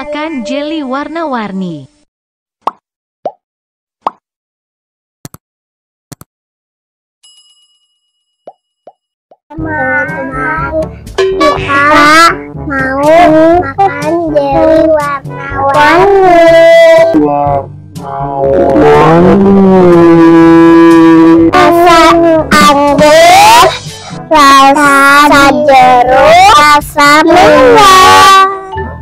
makan jelly warna-warni. Teman-teman, kita mau makan jelly warna-warni. Rasa anggur, rasa jeruk, rasa melon.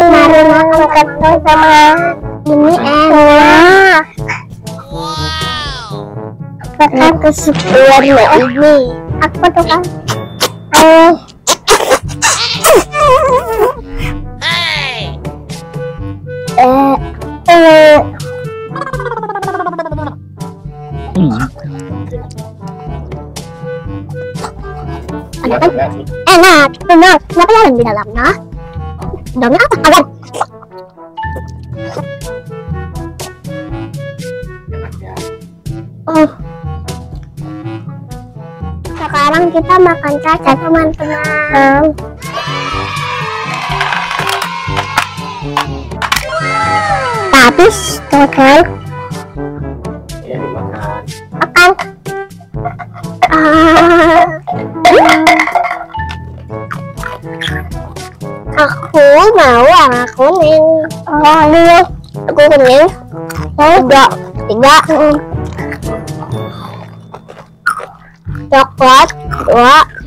Mari makan kentang sama ini enak. Apakah kesukaan ini? Apa tuh kan? Enak, benar. Kenapa yang di dalamnya? Dalamnya apa? Agak. Sekarang kita makan caca, teman-teman. Habis, teman. Makan. Aku mau warna kuning. Oh, ini aku kuning. Tiga. Coklat 2.